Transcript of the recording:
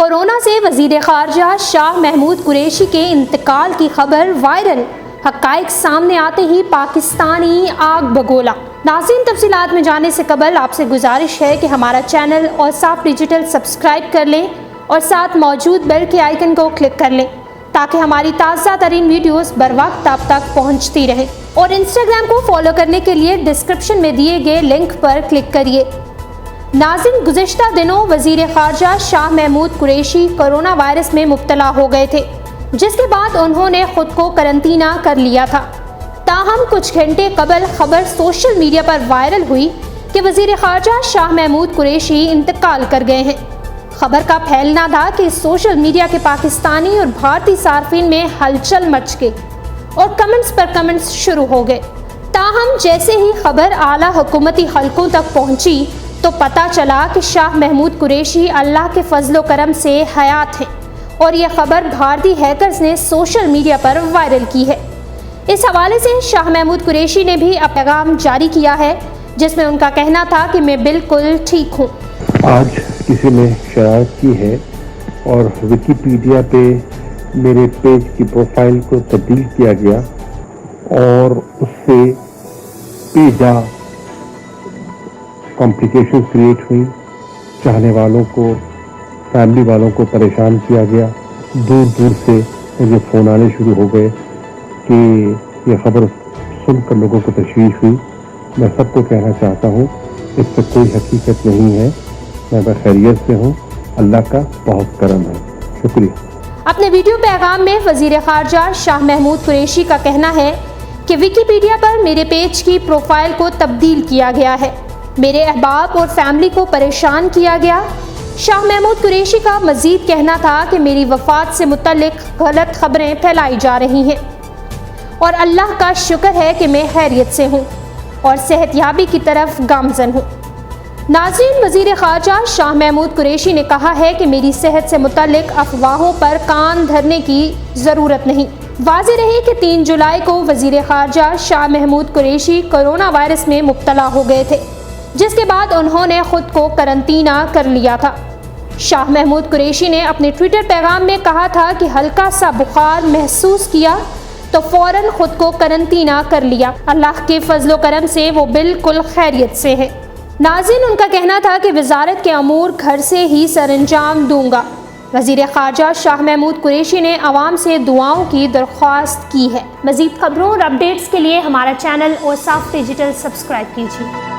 Corona سے وزیر خارجہ شاہ محمود قریشی کے انتقال کی خبر وائرل، حقائق سامنے آتے ہی پاکستانی آگ بگولا۔ ناظرین، تفصیلات میں جانے سے قبل آپ سے گزارش ہے کہ ہمارا چینل اوصاف ڈیجیٹل سبسکرائب کر لیں اور ساتھ موجود بیل کے آئیکن کو کلک کر لیں تاکہ ہماری تازہ ترین ویڈیوز بر وقت آپ تک پہنچتی رہیں، اور انسٹاگرام کو فالو کرنے کے لیے ڈسکرپشن میں دیے گئے لنک پر کلک کریے۔ ناظرین، گزشتہ دنوں وزیر خارجہ شاہ محمود قریشی کورونا وائرس میں مبتلا ہو گئے تھے، جس کے بعد انہوں نے خود کو قرنطینہ کر لیا تھا۔ تاہم کچھ گھنٹے قبل خبر سوشل میڈیا پر وائرل ہوئی کہ وزیر خارجہ شاہ محمود قریشی انتقال کر گئے ہیں۔ خبر کا پھیلنا تھا کہ سوشل میڈیا کے پاکستانی اور بھارتی صارفین میں ہلچل مچ گئی اور کمنٹس پر کمنٹس شروع ہو گئے۔ تاہم جیسے ہی خبر اعلیٰ حکومتی حلقوں تک پہنچی تو پتہ چلا کہ شاہ محمود قریشی اللہ کے فضل و کرم سے حیات ہیں، اور یہ خبر بھارتی ہیکرز نے سوشل میڈیا پر وائرل کی ہے۔ اس حوالے سے شاہ محمود قریشی نے بھی اپنا پیغام جاری کیا ہے، جس میں ان کا کہنا تھا کہ میں بالکل ٹھیک ہوں۔ آج کسی نے شرارت کی ہے اور ویکیپیڈیا پہ میرے پیج کی پروفائل کو تبدیل کیا گیا اور اس سے پیجا کمپلیکیشن کریٹ ہوئی، چاہنے والوں کو، فیملی والوں کو پریشان کیا گیا۔ دور دور سے مجھے فون آنے شروع ہو گئے کہ یہ خبر سن کر لوگوں کو تشویش ہوئی۔ میں سب کو کہنا چاہتا ہوں اس سے کوئی حقیقت نہیں ہے، میں بخیریت سے ہوں، اللہ کا بہت کرم ہے، شکریہ۔ اپنے ویڈیو پیغام میں وزیر خارجہ شاہ محمود قریشی کا کہنا ہے کہ ویکیپیڈیا پر میرے پیج کی پروفائل کو تبدیل کیا گیا ہے، میرے احباب اور فیملی کو پریشان کیا گیا۔ شاہ محمود قریشی کا مزید کہنا تھا کہ میری وفات سے متعلق غلط خبریں پھیلائی جا رہی ہیں، اور اللہ کا شکر ہے کہ میں خیریت سے ہوں اور صحت یابی کی طرف گامزن ہوں۔ ناظرین، وزیر خارجہ شاہ محمود قریشی نے کہا ہے کہ میری صحت سے متعلق افواہوں پر کان دھرنے کی ضرورت نہیں۔ واضح رہے کہ 3 جولائی کو وزیر خارجہ شاہ محمود قریشی کورونا وائرس میں مبتلا ہو گئے تھے، جس کے بعد انہوں نے خود کو قرنطینہ کر لیا تھا۔ شاہ محمود قریشی نے اپنے ٹویٹر پیغام میں کہا تھا کہ ہلکا سا بخار محسوس کیا تو فوراً خود کو قرنطینہ کر لیا، اللہ کے فضل و کرم سے وہ بالکل خیریت سے ہے۔ ناظرین، ان کا کہنا تھا کہ وزارت کے امور گھر سے ہی سر انجام دوں گا۔ وزیر خارجہ شاہ محمود قریشی نے عوام سے دعاؤں کی درخواست کی ہے۔ مزید خبروں اور اپڈیٹس کے لیے ہمارا چینل اوصاف ڈیجیٹل سبسکرائب کیجیے۔